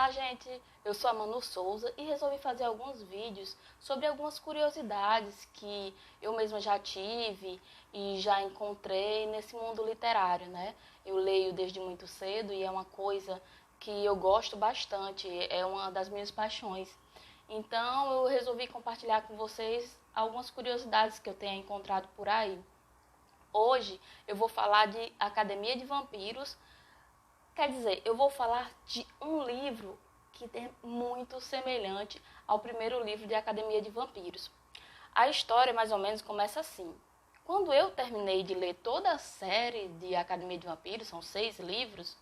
Olá, gente! Eu sou a Manu Souza e resolvi fazer alguns vídeos sobre algumas curiosidades que eu mesma já tive e já encontrei nesse mundo literário, né? Eu leio desde muito cedo e é uma coisa que eu gosto bastante, é uma das minhas paixões. Então, eu resolvi compartilhar com vocês algumas curiosidades que eu tenha encontrado por aí. Hoje eu vou falar de Academia de Vampiros. Quer dizer, eu vou falar de um livro que é muito semelhante ao primeiro livro de Academia de Vampiros. A história mais ou menos começa assim. Quando eu terminei de ler toda a série de Academia de Vampiros, são 6 livros,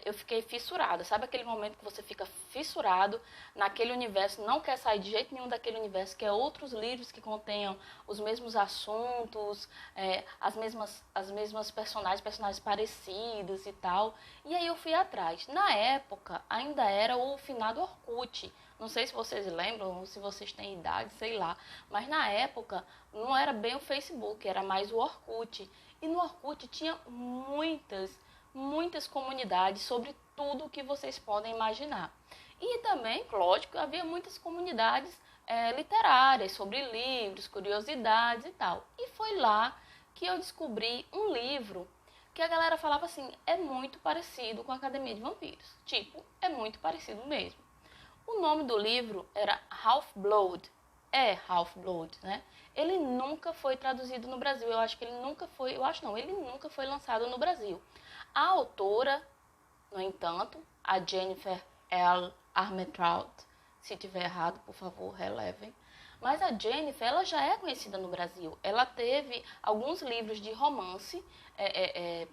eu fiquei fissurada. Sabe aquele momento que você fica fissurado naquele universo, não quer sair de jeito nenhum daquele universo, quer outros livros que contenham os mesmos assuntos, as mesmas personagens parecidos e tal. E aí eu fui atrás. Na época, ainda era o finado Orkut. Não sei se vocês lembram, ou se vocês têm idade, sei lá. Mas na época, não era bem o Facebook, era mais o Orkut. E no Orkut tinha muitas comunidades sobre tudo o que vocês podem imaginar. E também, lógico, havia muitas comunidades literárias, sobre livros, curiosidades e tal. E foi lá que eu descobri um livro que a galera falava assim, é muito parecido com a Academia de Vampiros. Tipo, é muito parecido mesmo. O nome do livro era Half-Blood. É Half-Blood, né? Ele nunca foi traduzido no Brasil. Eu acho que ele nunca foi, ele nunca foi lançado no Brasil. A autora, no entanto, a Jennifer L. Armentrout, se tiver errado, por favor, relevem. Mas a Jennifer, ela já é conhecida no Brasil. Ela teve alguns livros de romance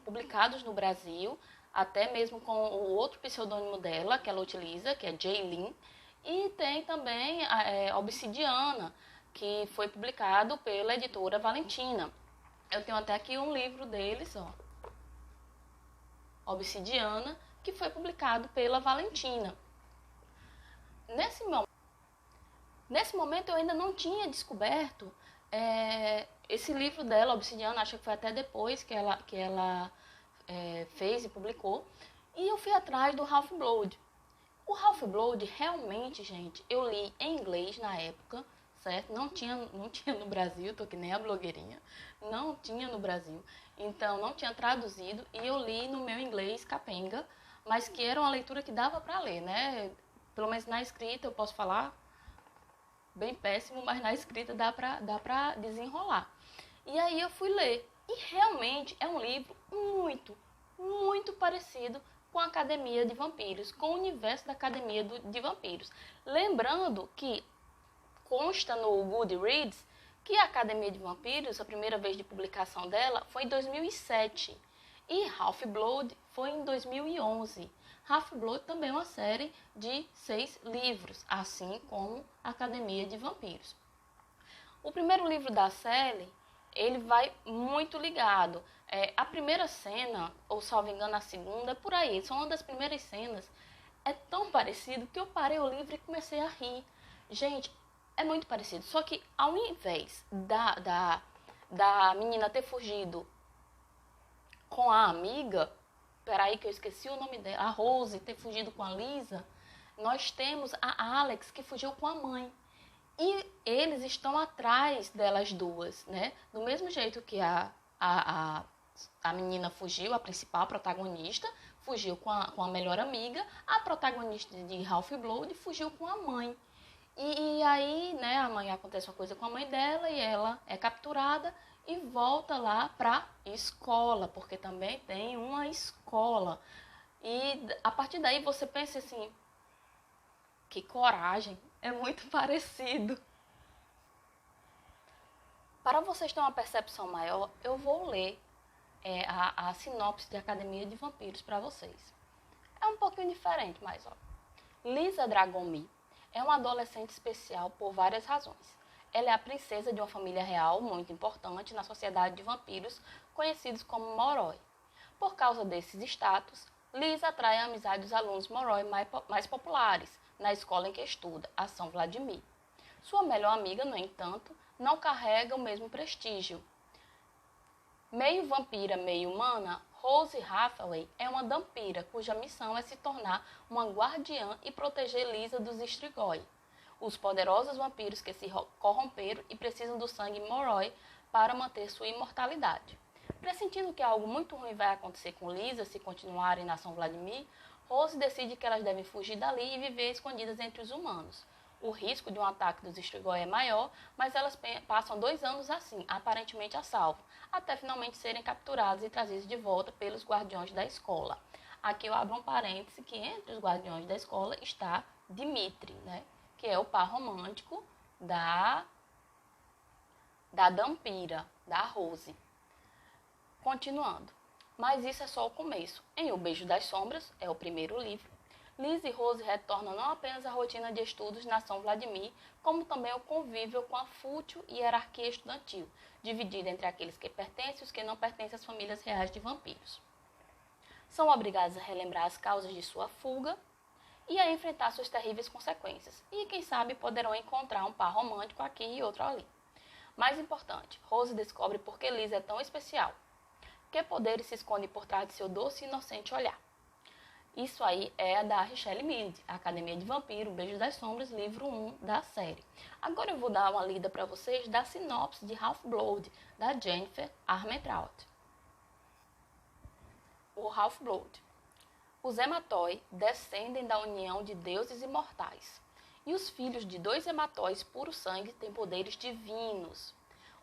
publicados no Brasil, até mesmo com o outro pseudônimo dela, que ela utiliza, que é Jaylin. E tem também Obsidiana, que foi publicado pela editora Valentina. Eu tenho até aqui um livro deles, ó. Obsidiana, que foi publicado pela Valentina. Nesse momento eu ainda não tinha descoberto esse livro dela, Obsidiana, acho que foi até depois que ela fez e publicou. E eu fui atrás do Half-Blood. O Half-Blood realmente, gente, eu li em inglês na época, certo? Não tinha no Brasil, tô que nem a blogueirinha. Não tinha no Brasil. Então, não tinha traduzido e eu li no meu inglês capenga, mas que era uma leitura que dava para ler, né? Pelo menos na escrita eu posso falar bem péssimo, mas na escrita dá pra desenrolar. E aí eu fui ler. E realmente é um livro muito parecido com a Academia de Vampiros, com o universo da Academia de Vampiros. Lembrando que consta no Goodreads que a Academia de Vampiros, a primeira vez de publicação dela, foi em 2007 e Half-Blood foi em 2011. Half-Blood também é uma série de 6 livros, assim como a Academia de Vampiros. O primeiro livro da série, ele vai muito ligado. A primeira cena, ou salvo engano a segunda, é por aí, são uma das primeiras cenas. É tão parecido que eu parei o livro e comecei a rir. Gente, é muito parecido, só que ao invés da menina ter fugido com a amiga, peraí que eu esqueci o nome dela, a Rose ter fugido com a Lisa, nós temos a Alex que fugiu com a mãe. E eles estão atrás delas duas, né? Do mesmo jeito que a menina fugiu, a principal protagonista, fugiu com a melhor amiga, a protagonista de Half-Blood fugiu com a mãe. E aí, né, a mãe acontece uma coisa com a mãe dela e ela é capturada e volta lá pra escola, porque também tem uma escola. E a partir daí você pensa assim, que coragem, é muito parecido. Para vocês terem uma percepção maior, eu vou ler a sinopse de Academia de Vampiros para vocês. É um pouquinho diferente, mas ó. Lisa Dragomir é uma adolescente especial por várias razões. Ela é a princesa de uma família real muito importante na sociedade de vampiros, conhecidos como Moroi. Por causa desses status, Lisa atrai a amizade dos alunos Moroi mais populares na escola em que estuda, a São Vladimir. Sua melhor amiga, no entanto, não carrega o mesmo prestígio. Meio vampira, meio humana, Rose Hathaway é uma vampira cuja missão é se tornar uma guardiã e proteger Lisa dos Strigoi, os poderosos vampiros que se corromperam e precisam do sangue Moroi para manter sua imortalidade. Pressentindo que algo muito ruim vai acontecer com Lisa se continuarem na São Vladimir, Rose decide que elas devem fugir dali e viver escondidas entre os humanos. O risco de um ataque dos Strigoi é maior, mas elas passam 2 anos assim, aparentemente a salvo, até finalmente serem capturadas e trazidas de volta pelos guardiões da escola. Aqui eu abro um parêntese que entre os guardiões da escola está Dimitri, né? Que é o par romântico da Dampira, da Rose. Continuando. Mas isso é só o começo. Em O Beijo das Sombras, é o primeiro livro, Liz e Rose retornam não apenas à rotina de estudos na São Vladimir, como também o convívio com a fútil hierarquia estudantil, dividida entre aqueles que pertencem e os que não pertencem às famílias reais de vampiros. São obrigados a relembrar as causas de sua fuga e a enfrentar suas terríveis consequências, e quem sabe poderão encontrar um par romântico aqui e outro ali. Mais importante, Rose descobre por que Liz é tão especial, que poderes se escondem por trás de seu doce e inocente olhar. Isso aí é da Richelle Mead, Academia de Vampiro, Beijo das Sombras, livro 1 da série. Agora eu vou dar uma lida para vocês da sinopse de Half-Blood, da Jennifer Armentrout. O Half-Blood. Os Hematói descendem da união de deuses imortais, e os filhos de 2 Hematóis puro sangue têm poderes divinos.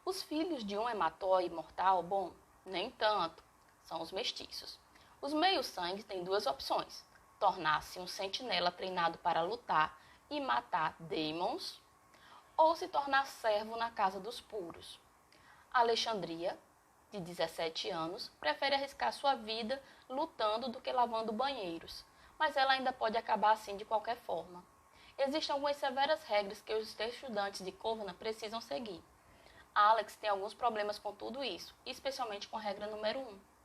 Os filhos de um Hematói imortal, bom, nem tanto, são os mestiços. Os meios-sangue têm 2 opções: tornar-se um sentinela treinado para lutar e matar demons, ou se tornar servo na casa dos puros. Alexandria, de 17 anos, prefere arriscar sua vida lutando do que lavando banheiros, mas ela ainda pode acabar assim de qualquer forma. Existem algumas severas regras que os estudantes de Covenant precisam seguir. Alex tem alguns problemas com tudo isso, especialmente com a regra número 1.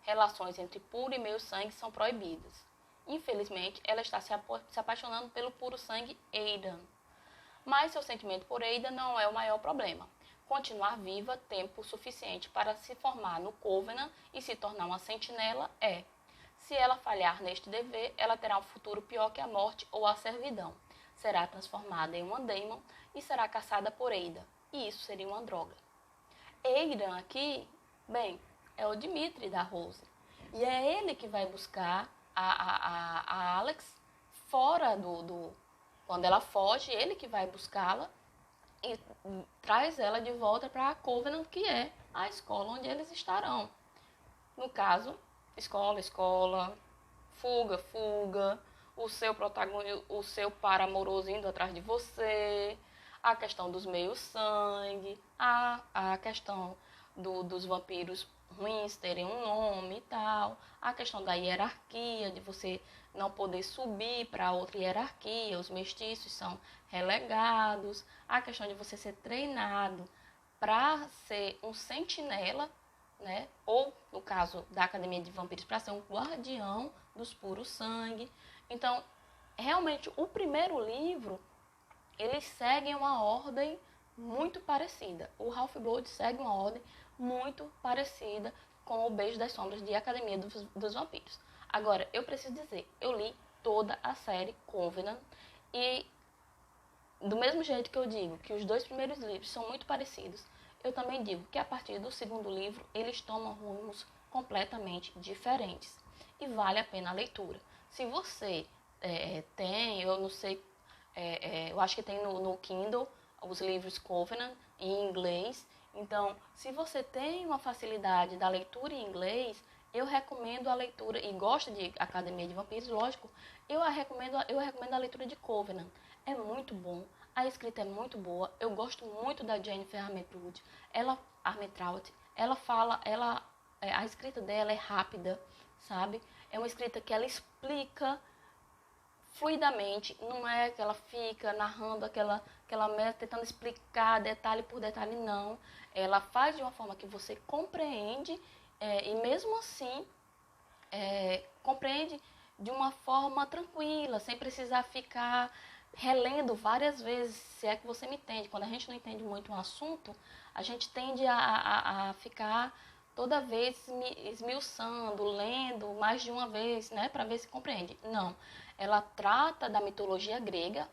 Relações entre puro e meio-sangue são proibidas. Infelizmente, ela está se apaixonando pelo puro-sangue Aidan. Mas seu sentimento por Aidan não é o maior problema. Continuar viva tempo suficiente para se formar no Covenant e se tornar uma sentinela é. Se ela falhar neste dever, ela terá um futuro pior que a morte ou a servidão. Será transformada em uma Daemon e será caçada por Aidan. E isso seria uma droga. Aidan aqui, bem, é o Dimitri da Rose. E é ele que vai buscar a Alex fora do... Quando ela foge, ele que vai buscá-la e traz ela de volta para a Covenant, que é a escola onde eles estarão. No caso, escola, fuga, o seu par amoroso indo atrás de você, a questão dos meios-sangue, a questão dos vampiros ruins terem um nome e tal, a questão da hierarquia, de você não poder subir para outra hierarquia, os mestiços são relegados, a questão de você ser treinado para ser um sentinela, né? Ou, no caso da Academia de Vampiros, para ser um guardião dos puros sangue. Então, realmente, o primeiro livro, eles seguem uma ordem muito parecida. O Half-Blood segue uma ordem muito parecida com O Beijo das Sombras de Academia dos Vampiros. Agora, eu preciso dizer, eu li toda a série Covenant e do mesmo jeito que eu digo que os 2 primeiros livros são muito parecidos, eu também digo que a partir do segundo livro eles tomam rumos completamente diferentes e vale a pena a leitura. Se você tem, eu não sei, eu acho que tem no Kindle os livros Covenant em inglês. Então, se você tem uma facilidade da leitura em inglês, eu recomendo a leitura, e gosta de Academia de Vampiros, lógico, eu recomendo a leitura de Covenant. É muito bom, a escrita é muito boa, eu gosto muito da Jennifer Armentrout. Ela fala, a escrita dela é rápida, sabe? É uma escrita que ela explica fluidamente, não é que ela fica narrando aquela tentando explicar detalhe por detalhe, não. Ela faz de uma forma que você compreende e mesmo assim compreende de uma forma tranquila, sem precisar ficar relendo várias vezes, se é que você me entende. Quando a gente não entende muito um assunto, a gente tende a ficar toda vez esmiuçando, lendo mais de uma vez, né, para ver se compreende. Não, ela trata da mitologia grega.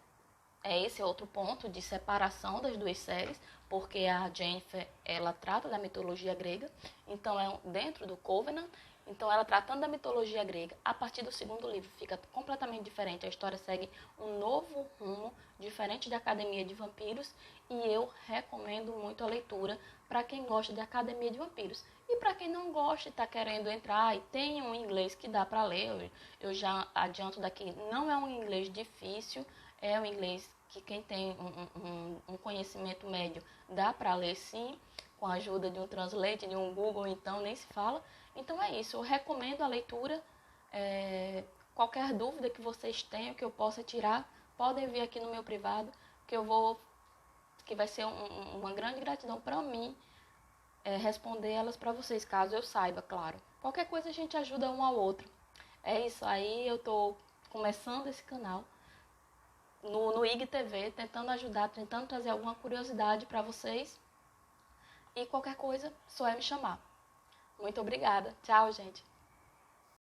Esse é outro ponto de separação das duas séries, porque a Jennifer, ela trata da mitologia grega, então é dentro do Covenant, então ela tratando da mitologia grega, a partir do segundo livro fica completamente diferente, a história segue um novo rumo, diferente da Academia de Vampiros, e eu recomendo muito a leitura para quem gosta de Academia de Vampiros. E para quem não gosta e está querendo entrar e tem um inglês que dá para ler, eu já adianto daqui, não é um inglês difícil, é um inglês que quem tem um conhecimento médio dá para ler sim, com a ajuda de um translate, de um Google, então nem se fala. Então é isso, eu recomendo a leitura. Qualquer dúvida que vocês tenham, que eu possa tirar, podem vir aqui no meu privado, que vai ser uma grande gratidão para mim responder elas para vocês, caso eu saiba, claro. Qualquer coisa a gente ajuda um ao outro. É isso aí, eu estou começando esse canal no IGTV, tentando ajudar, tentando trazer alguma curiosidade para vocês. E qualquer coisa, só é me chamar. Muito obrigada. Tchau, gente.